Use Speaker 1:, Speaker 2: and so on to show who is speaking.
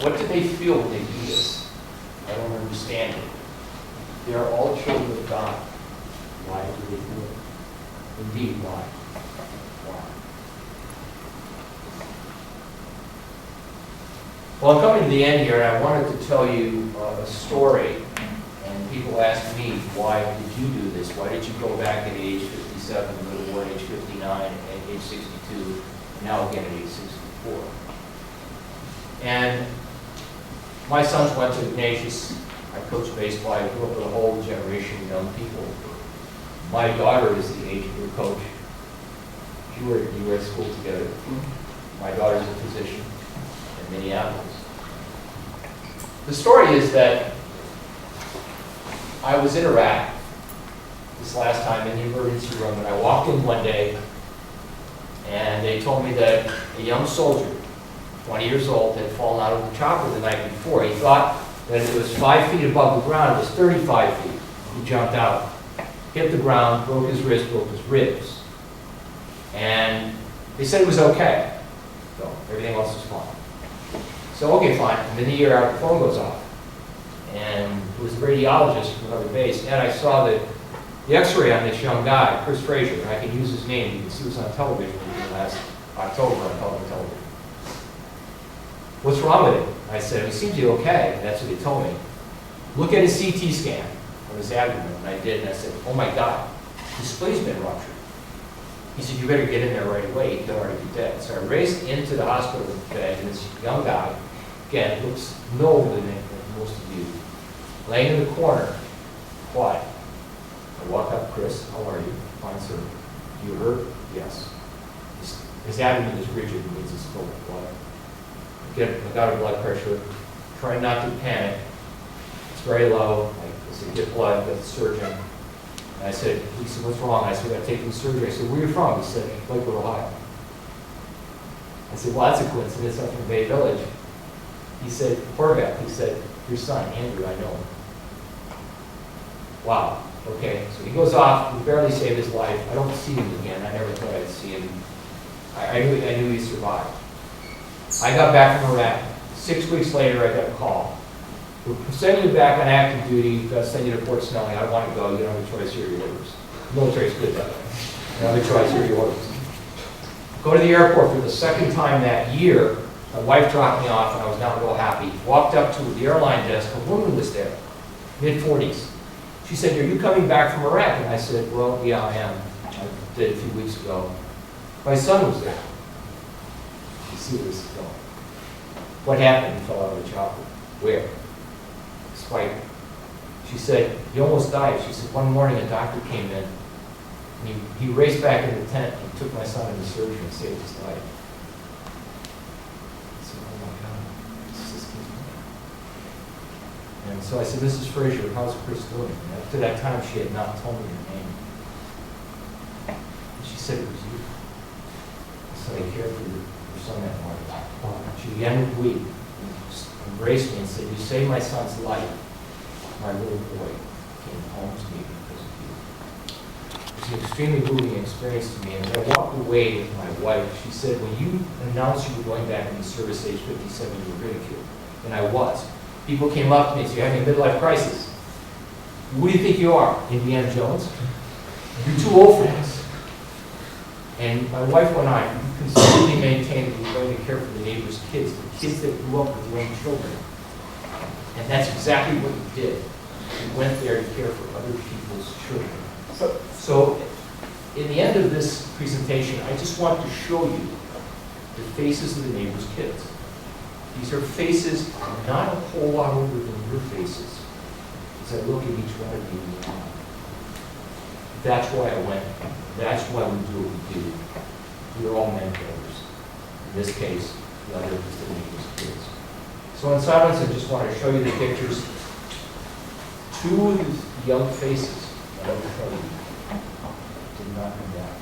Speaker 1: What do they feel when they do this? I don't understand it. They are all children of God. Why do they do it? Indeed, why? Why? Well, I'm coming to the end here, and I wanted to tell you a story. And people ask me, why did you do this? Why did you go back at age 57, go to war at age 59, at age 62, and now again at age 64? And my sons went to Ignatius. I coached baseball. I grew up with a whole generation of young people. My daughter is the age of your coach. You were at school together. My daughter's a physician in Minneapolis. The story is that I was in Iraq this last time in the emergency room, and I walked in one day, and they told me that a young soldier, 20 years old, had fallen out of the chopper the night before. He thought that it was 5 feet above the ground. It was 35 feet. He jumped out, hit the ground, broke his wrist, broke his ribs. And they said it was okay. So everything else was fine. So, okay, fine. And then the year out, the phone goes off. And it was a radiologist from another base. And I saw the x-ray on this young guy, Chris Frazier. And I can use his name. You can see he was on television last October on public television. What's wrong with him? I said, he seems to be okay. And that's what he told me. Look at his CT scan of his abdomen. And I did, and I said, oh my God, his splene's been ruptured. He said, you better get in there right away. He could already be dead. So I raced into the hospital bed, and this young guy, again, looks no older than most of you, laying in the corner, quiet. I walk up, Chris, how are you? Fine, sir. You hurt? Yes. His abdomen is rigid, it means it's full of blood. I got a blood pressure, trying not to panic. It's very low. I said, get blood, get the surgeon. And I said, he said, what's wrong? I said, I got to take him to surgery. I said, where are you from? He said, Lakewood, Ohio. I said, well, that's a coincidence. I'm from Bay Village. He said, Horvath. He said, your son, Andrew, I know him. Wow. Okay. So he goes off. We barely saved his life. I don't see him again. I never thought I'd see him. I knew he survived. I got back from Iraq. 6 weeks later, I got a call. We're sending you back on active duty. Got to send you to Fort Snelling. I don't want to go. You don't have a choice. Here are your orders. Military's good that way. You don't have a choice. Here are your orders. Go to the airport for the second time that year. My wife dropped me off, and I was not real happy. Walked up to the airline desk. A woman was there, mid-40s. She said, are you coming back from Iraq? And I said, well, yeah, I am. I did a few weeks ago. My son was there. You see where this is going. What happened? He fell out of the chopper. Where? Spike. She said, he almost died. She said, one morning a doctor came in, and he raced back in the tent and took my son into surgery and saved his life. I said, oh my God, this is kid's mother. And so I said, Mrs. Frazier, how's Chris doing? And up to that time, she had not told me her name. And she said, it was you. I said, I cared for your son that morning. She began to weep, and embraced me and said, you saved my son's life. My little boy came home to me because of you. It was an extremely moving experience to me, and as I walked away with my wife, she said, when you announced you were going back into service age 57, you were ridiculed. And I was. People came up to me and said, you're having a midlife crisis. Who do you think you are? Indiana Jones? You're too old for this. And my wife and I consistently maintained that we were going to care for the neighbor's kids, the kids that grew up with young children. And that's exactly what we did. We went there to care for other people's children. So, in the end of this presentation, I just want to show you the faces of the neighbor's kids. These are faces not a whole lot older than your faces. As I look at each one of you in the eye. That's why I went. That's why we do what we do. We're all mentors. In this case, the other is the neighbor's kids. So in silence, I just want to show you the pictures. Two of these young faces, I will tell you, did not come back.